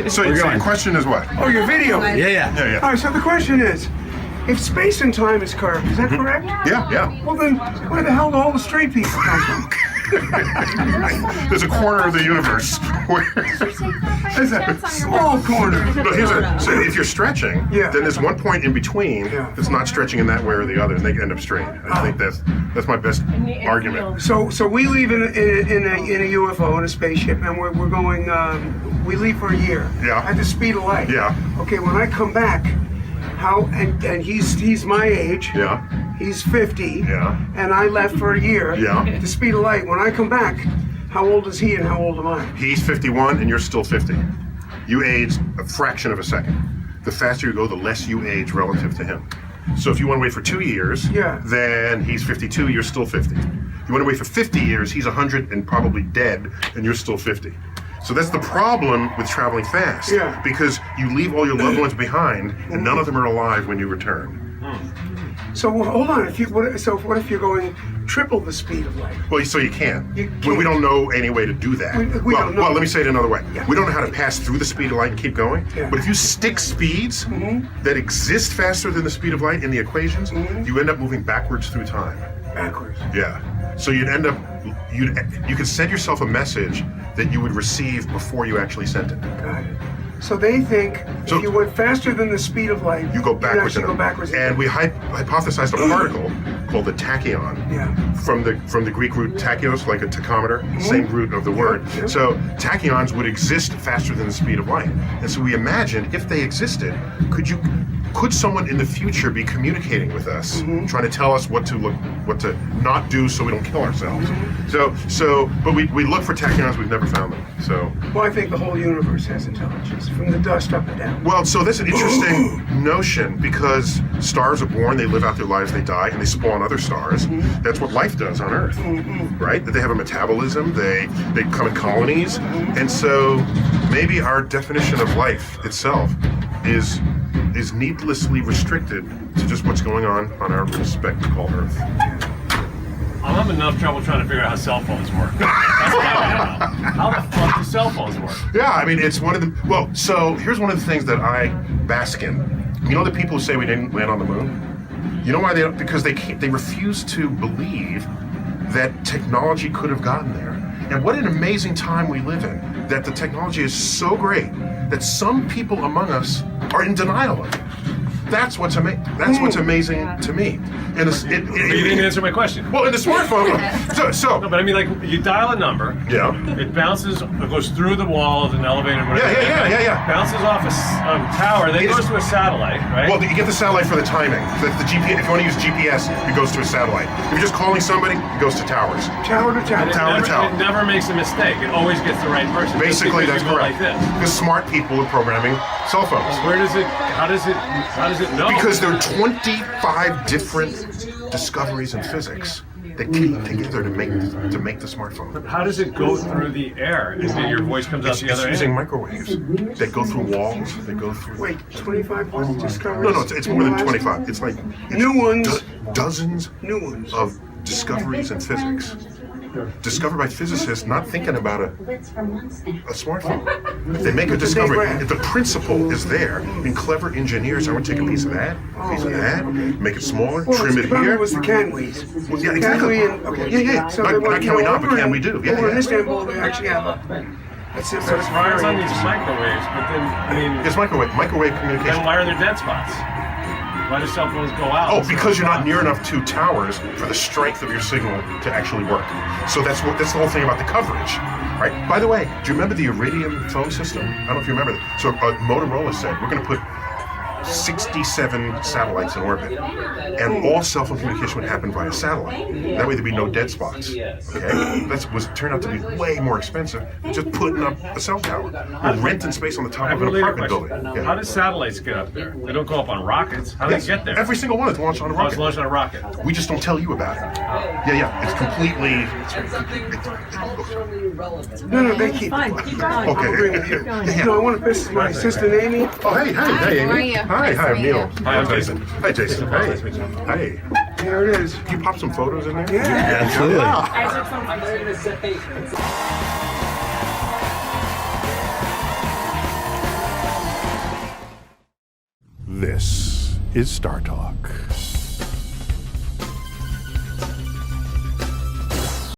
So your question is what? Oh, your video. Yeah. All right, so the question is, if space and time is curved, is that correct? Yeah. Well then, where the hell do all the straight people come from? There's a corner of the universe where There's a small corner. so if you're stretching, then there's one point in between that's not stretching in that way or the other, and they end up straight. I think that's my best argument. So we leave in a UFO, in a spaceship, and we're going. We leave for a year. At the speed of light. Okay, when I come back, how and he's my age. He's 50. And I left for a year. At the speed of light. When I come back, how old is he and how old am I? He's 51 and you're still 50. You age a fraction of a second. The faster you go, the less you age relative to him. So if you want to wait for 2 years, then he's 52, you're still 50. You want to wait for 50 years, he's 100 and probably dead, and you're still 50. So that's the problem with traveling fast, because you leave all your loved ones behind, and none of them are alive when you return. So hold on. What if you're going triple the speed of light? Well, so you can't. We don't know any way to do that. We don't know. Well, let me say it another way. We don't know how to pass through the speed of light and keep going. But if you stick speeds that exist faster than the speed of light in the equations, you end up moving backwards through time. Backwards. Yeah. So you'd end up, you could send yourself a message that you would receive before you actually sent it. Got it. So they think if you went faster than the speed of light, you go backwards. And we hypothesized a particle called the tachyon from the Greek root tachyos, like a tachometer, same root of the word. So tachyons would exist faster than the speed of light. And so we imagined if they existed, could someone in the future be communicating with us, trying to tell us what to not do so we don't kill ourselves? But we look for tachyons, we've never found them. Well, I think the whole universe has intelligence, from the dust up and down. Well, so that's an interesting notion, because stars are born, they live out their lives, they die, and they spawn other stars. That's what life does on Earth, right? That they have a metabolism, they come in colonies, and so maybe our definition of life itself is needlessly restricted to just what's going on our little speck called Earth. I'm having enough trouble trying to figure out how cell phones work. That's what I want to know. How the fuck do cell phones work? Yeah, I mean, it's one of the... Well, so here's one of the things that I bask in. You know the people who say we didn't land on the moon? You know why they don't? Because they refuse to believe that technology could have gotten there. And what an amazing time we live in, that the technology is so great that some people among us are in denial of it. That's what's amazing to me. And you didn't answer my question. Well, in the smartphone, No, but I mean, like, you dial a number. It bounces, it goes through the wall of an elevator. Yeah. Bounces off a tower, then goes to a satellite, right? Well, you get the satellite for the timing. The GPS. If you want to use GPS, it goes to a satellite. If you're just calling somebody, it goes to towers. Tower to tower. It never makes a mistake. It always gets the right person. Basically, that's correct. Like this. Because smart people are programming cell phones. Where does it? How does it know? Because there are 25 different discoveries in physics that came together to make the smartphone. How does it go through the air? And then your voice comes out the other end? It's using microwaves. They go through walls. They go through. Wait, 25 plus discoveries? No, it's more than 25. It's like new ones. Dozens new ones of discoveries in physics. Discovered by physicists not thinking about a smartphone. They make a discovery. The principle is there, and clever engineers are going to take a piece of that, make it smaller, trim it here. It was the can we's. Well, yeah, exactly. So not can we not, but can we do? Over in Istanbul, they actually have a... It's on these microwaves, but then, I mean... It's microwave communication. Then why are there dead spots? Why do cell phones go out? Oh, because you're not near enough to towers for the strength of your signal to actually work. So that's the whole thing about the coverage, right? By the way, do you remember the Iridium phone system? I don't know if you remember that. So Motorola said, we're going to put 67 satellites in orbit, and all cell phone communication would happen via satellite. That way there'd be no dead spots. Okay, turned out to be way more expensive than just putting up a cell tower or renting space on the top of an apartment building. Yeah. How do satellites get up there? They don't go up on rockets. How do they get there? Every single one is launched on a rocket. It's launched on a rocket. We just don't tell you about it. Yeah. It's completely. No, they keep. Fine, keep going. Okay. No, I want to visit my sister Amy. Oh, hey, Amy. How are you? Hi, I'm Neil. Hi, I'm Jason. Hi, Jason. Hey. There it is. Can you pop some photos in there? Yeah. Absolutely. This is StarTalk.